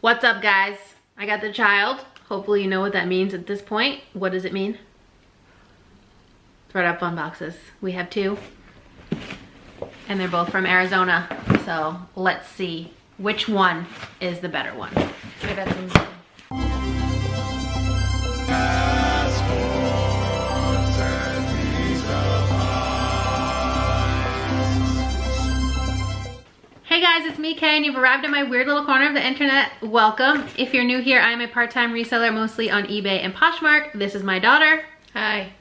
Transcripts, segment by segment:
What's up, guys? I got the child. Hopefully you know what that means at this point. What does it mean? THREDUP Fun Boxes. We have two. And they're both from Arizona. So let's see which one is the better one. I got some. Hey guys, it's me, Kay, and you've arrived at my weird little corner of the internet. Welcome. If you're new here, I'm a part-time reseller, mostly on eBay and Poshmark. This is my daughter. Hi.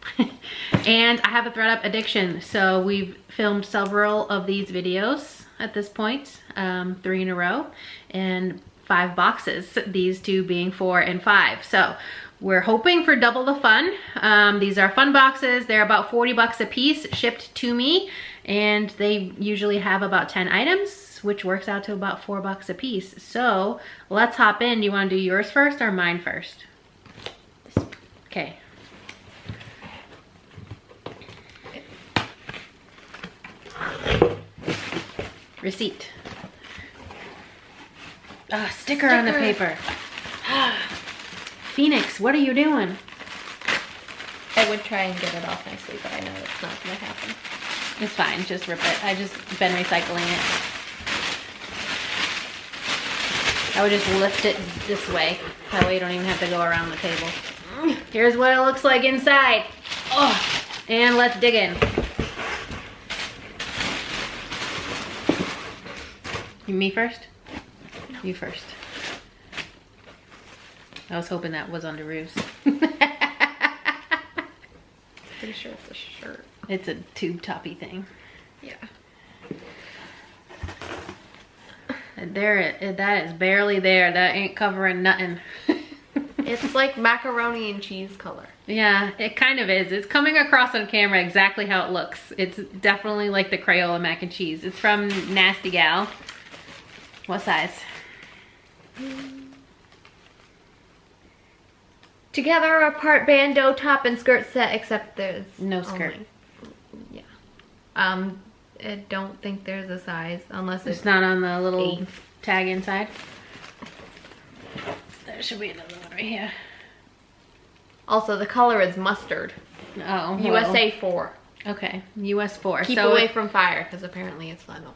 And I have a THREDUP addiction, so we've filmed several of these videos at this point, 3 in a row, and 5 boxes, these two being 4 and 5. So we're hoping for double the fun. These are fun boxes. They're about 40 bucks a piece, shipped to me, and they usually have about 10 items, which works out to about 4 bucks a piece. So let's hop in. Do you want to do yours first or mine first? Okay. Receipt. Sticker on the paper. Phoenix, what are you doing? I would try and get it off nicely, but I know it's not gonna happen. It's fine, just rip it. I just been recycling it. I would just lift it this way. That way you don't even have to go around the table. Here's what it looks like inside. Oh, and let's dig in. Me first? No. You first. I was hoping that was under ruse. Pretty sure it's a shirt. It's a tube toppy thing. Yeah. That is barely there. That ain't covering nothing. It's like macaroni and cheese color. Yeah, it kind of is. It's coming across on camera exactly how it looks. It's definitely like the Crayola mac and cheese. It's from Nasty Gal. What size? Together are part bandeau top and skirt set, except there's no skirt. Yeah. I don't think there's a size unless it's not on the little 8. tag inside. There should be another one right here. Also, the color is mustard. Oh, USA 4. Okay, US 4. Keep away from fire, because apparently it's flammable.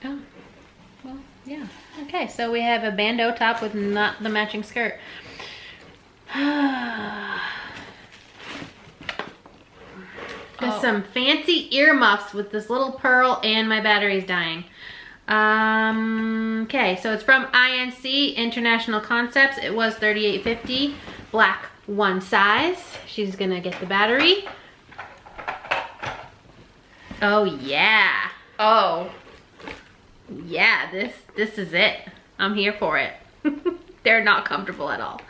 Oh, well, yeah. Okay, so we have a bandeau top with not the matching skirt. There's some fancy earmuffs with this little pearl, and my battery's dying. Okay, so it's from INC, International Concepts. It was $38.50, black, 1 size. She's gonna get the battery. Oh yeah. Oh. Yeah, this is it. I'm here for it. They're not comfortable at all.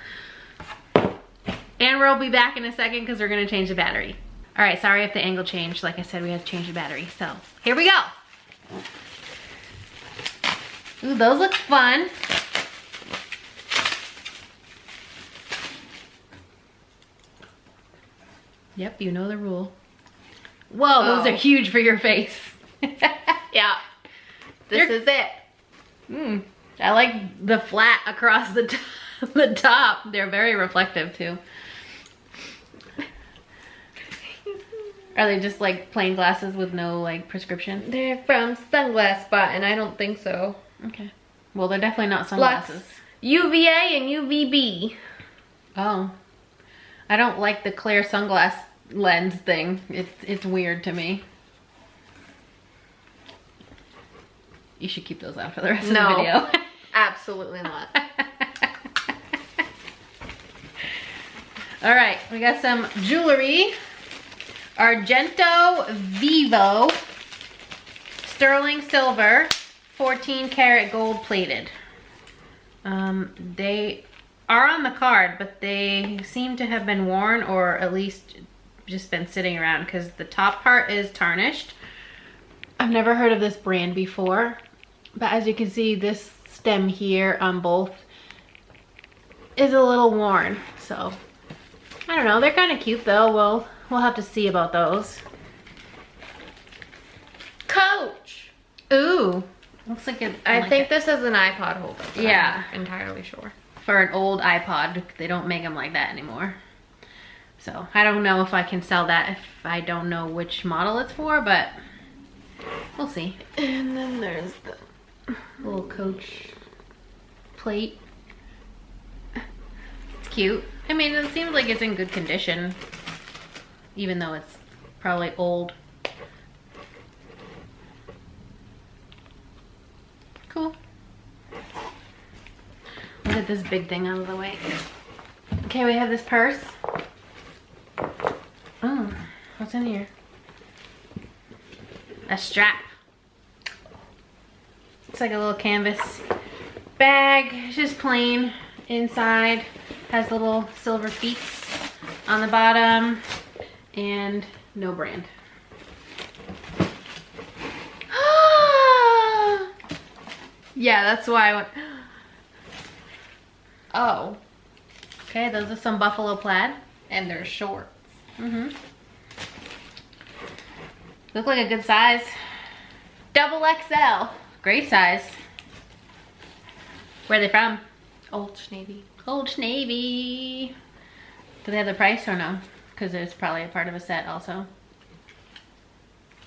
And we'll be back in a second because we're gonna change the battery. All right, sorry if the angle changed. Like I said, we had to change the battery. So here we go. Ooh, those look fun. Yep, you know the rule. Whoa, those are huge for your face. Yeah. This is it. I like the flat across the top. They're very reflective too. Are they just like plain glasses with no like prescription? They're from Sunglass Spot, and I don't think so. Okay. Well, they're definitely not sunglasses. Lux, UVA and UVB. Oh. I don't like the clear sunglass lens thing. It's weird to me. You should keep those out for the rest of the video. Absolutely not. All right, we got some jewelry. Argento Vivo sterling silver, 14 karat gold plated. They are on the card, but they seem to have been worn, or at least just been sitting around, because the top part is tarnished. I've never heard of this brand before, but as you can see, this stem here on both is a little worn. So I don't know, they're kind of cute though. We'll have to see about those. Coach. Ooh, Looks like it. I think this is an iPod holder. Yeah. I'm not entirely sure. For an old iPod, they don't make them like that anymore. So I don't know if I can sell that if I don't know which model it's for, but we'll see. And then there's the little Coach plate. It's cute. I mean, it seems like it's in good condition, even though it's probably old. Cool. We'll get this big thing out of the way. Okay, we have this purse. Oh, what's in here? A strap. It's like a little canvas bag. It's just plain. Inside has little silver feet on the bottom and no brand. Yeah, that's why I went. Oh. Okay, those are some buffalo plaid. And they're short. Mm-hmm. Look like a good size. Double XL. Great size. Where are they from? Old Navy. Old Navy. Do they have the price or no? Because it's probably a part of a set also.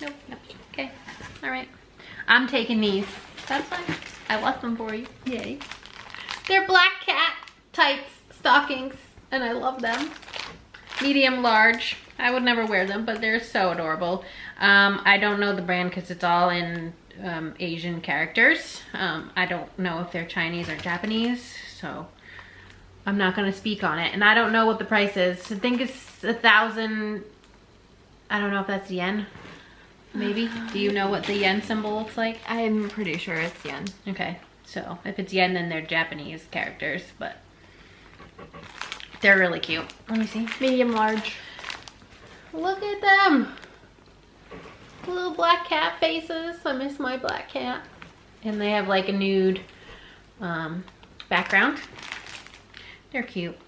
Nope. Nope. Okay. All right. I'm taking these. That's fine. I left them for you. Yay. They're black cat tights stockings, and I love them. Medium large. I would never wear them, but they're so adorable. I don't know the brand because it's all in Asian characters. I don't know if they're Chinese or Japanese, so I'm not gonna speak on it. And I don't know what the price is. I think it's 1,000. I don't know if that's yen. Maybe. Do you know what the yen symbol looks like? I'm pretty sure it's yen. Okay, so if it's yen, then they're Japanese characters, but they're really cute. Let me see. Medium large. Look at them. Little black cat faces. I miss my black cat. And they have like a nude background. They're cute.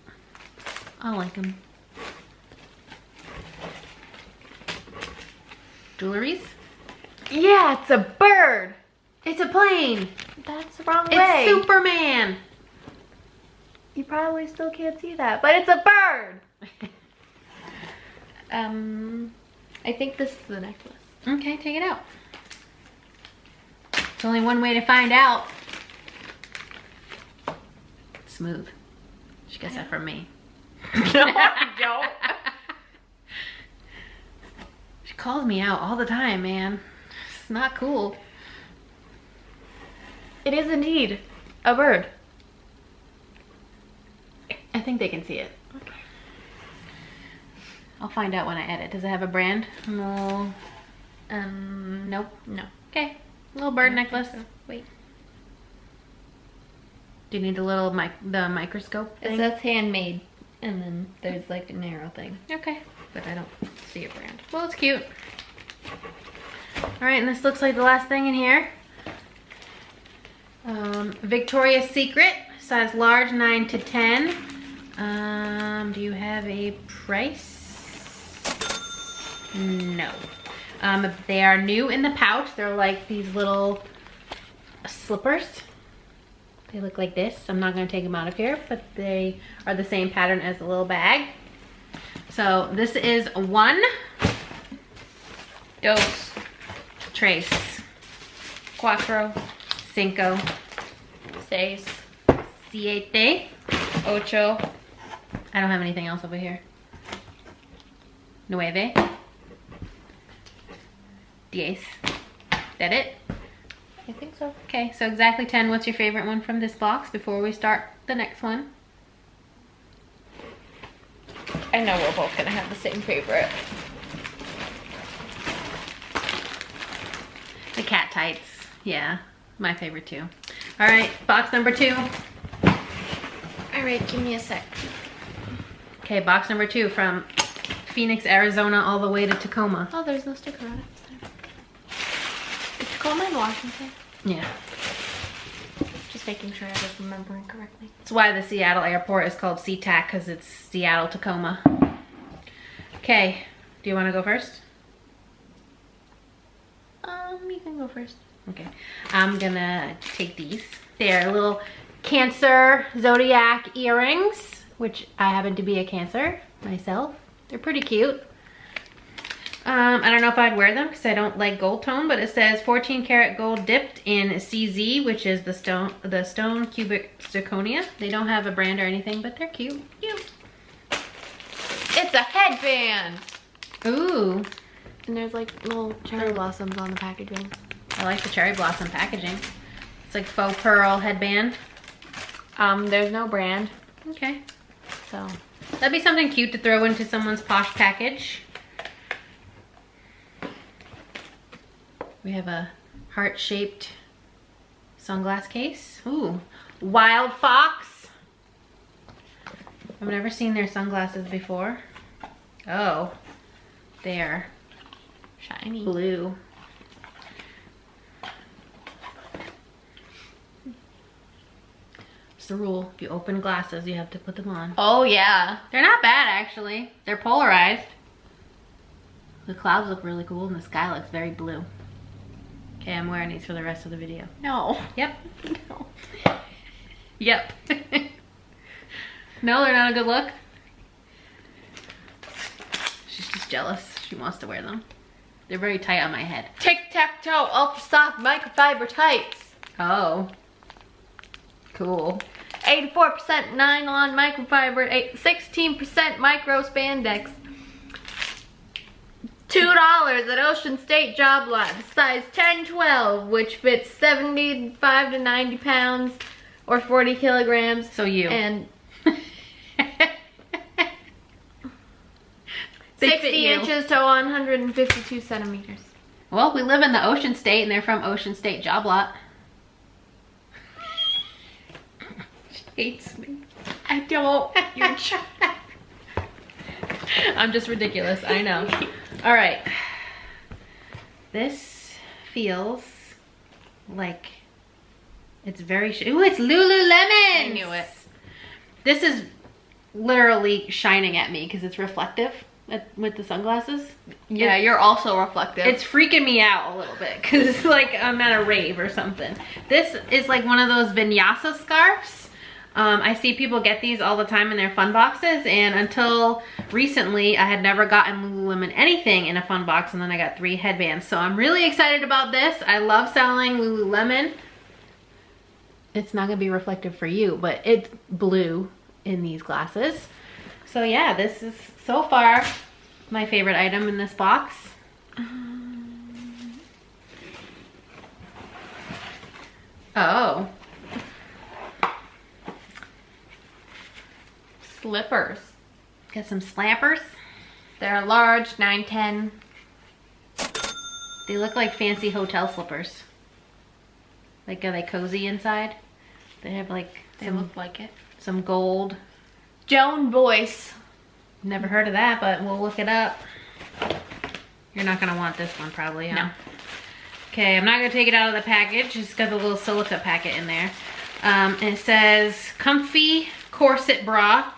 I like them. Jewelries. Yeah, it's a bird. It's a plane. That's the wrong It's way. Superman. You probably still can't see that, but it's a bird. I think this is the necklace. Okay, take it out. There's only one way to find out. Smooth. She gets that from me. No, I don't. She calls me out all the time, man. It's not cool. It is indeed a bird. I think they can see it. Okay. I'll find out when I edit. Does it have a brand? No. Nope. No. Okay. Little bird necklace. So. Wait. Do you need the little the microscope It thing? says handmade, and then there's like an arrow thing, Okay. but I don't see a brand. Well, it's cute. All right, and this looks like the last thing in here. Victoria's Secret, size large, 9 to 10. Do you have a price? No. They are new in the pouch. They're like these little slippers. They look like this. I'm not going to take them out of here, but they are the same pattern as the little bag. So this is 1, Dos, tres, cuatro, cinco, seis, siete. ocho, I don't have anything else over here. Nueve. 10. That it? I think so. Okay, so exactly 10. What's your favorite one from this box before we start the next one? I know we're both gonna have the same favorite. The cat tights. Yeah, my favorite too. All right, box number 2. All right, give me a sec. Okay, box number 2 from Phoenix, Arizona, all the way to Tacoma. Oh, there's no sticker on it. Is Tacoma in Washington? Yeah. Just making sure I was remembering correctly. That's why the Seattle airport is called SeaTac, because it's Seattle, Tacoma. Okay, do you want to go first? You can go first. Okay, I'm gonna take these. They're little Cancer Zodiac earrings, which I happen to be a Cancer myself. They're pretty cute. I don't know if I'd wear them because I don't like gold tone, but it says 14 karat gold dipped in CZ, which is the stone cubic zirconia. They don't have a brand or anything, but they're cute. Cute. It's a headband. Ooh, And there's like little cherry blossoms on the packaging. I like the cherry blossom packaging. It's like faux pearl headband. There's no brand, Okay, so. that'd be something cute to throw into someone's posh package. We have a heart-shaped sunglass case. Ooh, Wild Fox. I've never seen their sunglasses before. Oh, they're Shiny. blue. It's the rule. If you open glasses, you have to put them on. Oh yeah. They're not bad, actually. They're polarized. The clouds look really cool and the sky looks very blue. Okay, I'm wearing these for the rest of the video. No. Yep. No. Yep. No, they're not a good look. She's just jealous. She wants to wear them. They're very tight on my head. Tic-tac-toe ultra soft microfiber tights. Oh. Cool. 84% nylon microfiber, 16% micro spandex. $2 at Ocean State Job Lot, size 10-12, which fits 75 to 90 pounds or 40 kilograms. So you. And They 60 fit you. inches to 152 centimeters. Well, we live in the Ocean State and they're from Ocean State Job Lot. She hates me. I don't. You're I'm just ridiculous, I know. All right. This feels like it's very, ooh, it's Lululemon. I knew it. This is literally shining at me because it's reflective with the sunglasses. Yeah, you're also reflective. It's freaking me out a little bit because it's like I'm at a rave or something. This is like one of those vinyasa scarves. I see people get these all the time in their fun boxes, and until recently I had never gotten Lululemon anything in a fun box, and then I got 3 headbands. So I'm really excited about this. I love selling Lululemon. It's not gonna be reflective for you, but it's blue in these glasses. So yeah, this is so far my favorite item in this box. Oh. Slippers. Got some slappers. They're large, 9-10. They look like fancy hotel slippers. Like, are they cozy inside? They have like They look like it. some gold. Joan Boyce. Never heard of that, but we'll look it up. You're not gonna want this one probably, huh? No. Okay, I'm not gonna take it out of the package. It's got the little silica packet in there. And it says comfy corset bra.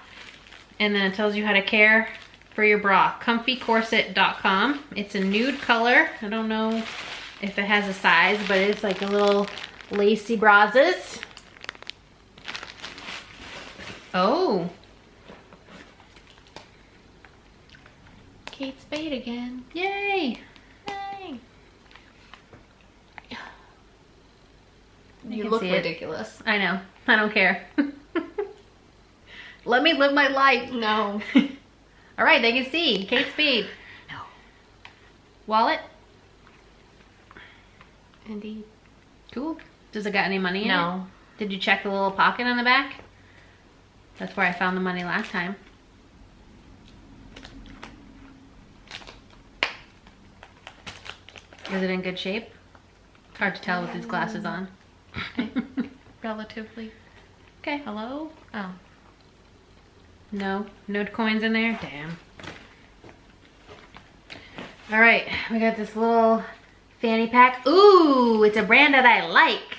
And then it tells you how to care for your bra. Comfycorset.com. It's a nude color. I don't know if it has a size, but it's like a little lacy brazos. Oh. Kate Spade again. Yay. Yay. You You can look see it. ridiculous. I know. I don't care. Let me live my life. No. All right, they can see. Kate Spade. No. Wallet. Indeed. Cool. Does it got any money in it? No. Did you check the little pocket on the back? That's where I found the money last time. Is it in good shape? It's hard to tell with these glasses on. Relatively. Okay. Hello? Oh. No coins in there? Damn. All right, we got this little fanny pack. Ooh, it's a brand that I like.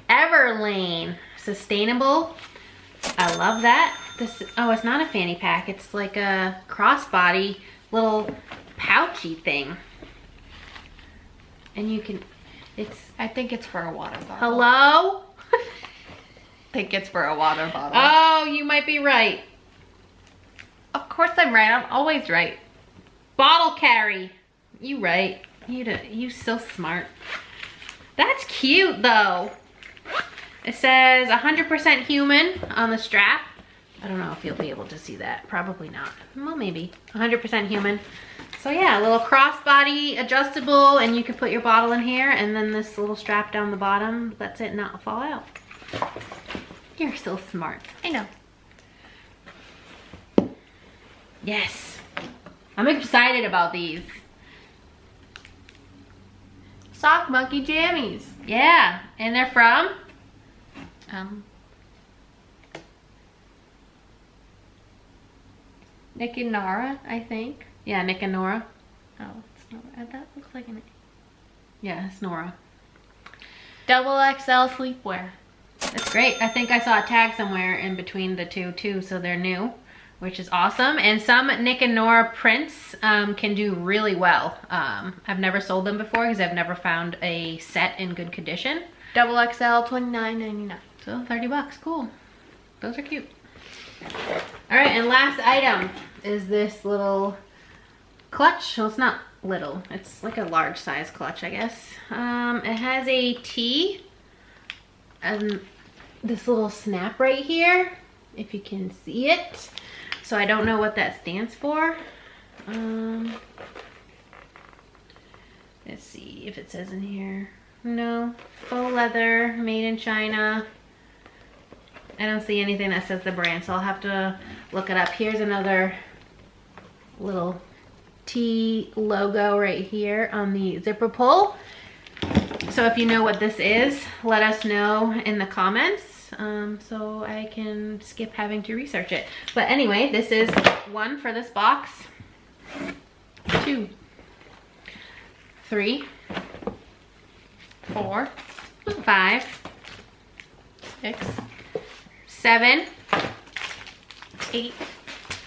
Everlane. Sustainable. I love that. This, oh, it's not a fanny pack. It's like a crossbody little pouchy thing. And you can, I think it's for a water bottle. Hello? I think it's for a water bottle. Oh, you might be right. Of course I'm right. I'm always right. Bottle carry. You right. You so smart. That's cute though. It says 100% human on the strap. I don't know if you'll be able to see that. Probably not. Well, maybe. 100% human. So yeah, a little crossbody adjustable, and you can put your bottle in here, and then this little strap down the bottom lets it not fall out. You're so smart. I know. Yes. I'm excited about these. Sock Monkey Jammies. Yeah, and they're from? Nick and Nora, I think. Yeah, Nick and Nora. Oh, it's Nora. That looks like an... Yeah, it's Nora. Double XL sleepwear. That's great. I think I saw a tag somewhere in between the two too, so they're new, which is awesome. And some Nick and Nora prints can do really well. I've never sold them before because I've never found a set in good condition. Double XL, $29.99. So 30 bucks, cool. Those are cute. All right, and last item is this little clutch. Well, it's not little. It's like a large size clutch, I guess. It has a T and this little snap right here, if you can see it. So I don't know what that stands for. Let's see if it says in here. No, faux leather, made in China. I don't see anything that says the brand, so I'll have to look it up. Here's another little T logo right here on the zipper pull. So if you know what this is, let us know in the comments so I can skip having to research it. But anyway, this is 1 for this box, 2, 3, 4, 5, 6, 7, 8,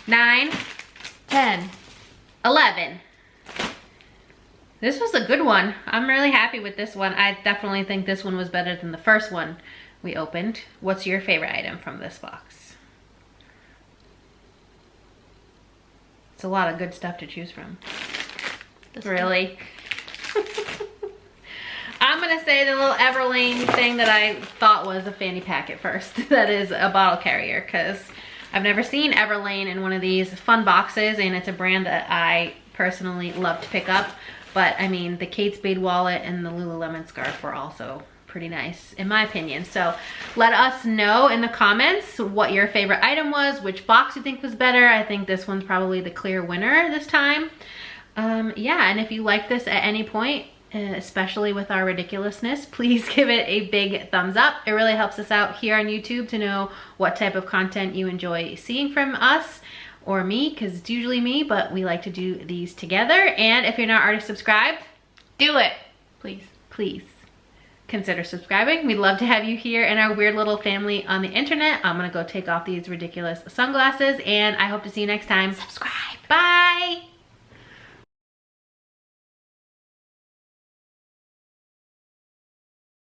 9, 10, 11. This was a good one. I'm really happy with this one. I definitely think this one was better than the first one we opened. What's your favorite item from this box? It's a lot of good stuff to choose from. Really? I'm gonna say the little Everlane thing that I thought was a fanny pack at first. That is a bottle carrier, because I've never seen Everlane in one of these fun boxes, and it's a brand that I personally love to pick up. But I mean, the Kate Spade wallet and the Lululemon scarf were also pretty nice, in my opinion. So let us know in the comments what your favorite item was, which box you think was better. I think this one's probably the clear winner this time. Yeah, and if you like this at any point, especially with our ridiculousness, please give it a big thumbs up. It really helps us out here on YouTube to know what type of content you enjoy seeing from us or me, because it's usually me, but we like to do these together. And if you're not already subscribed, Do it, please. please consider subscribing. We'd love to have you here in our weird little family on the internet. I'm gonna go take off these ridiculous sunglasses, and I hope to see you next time. Subscribe. Bye.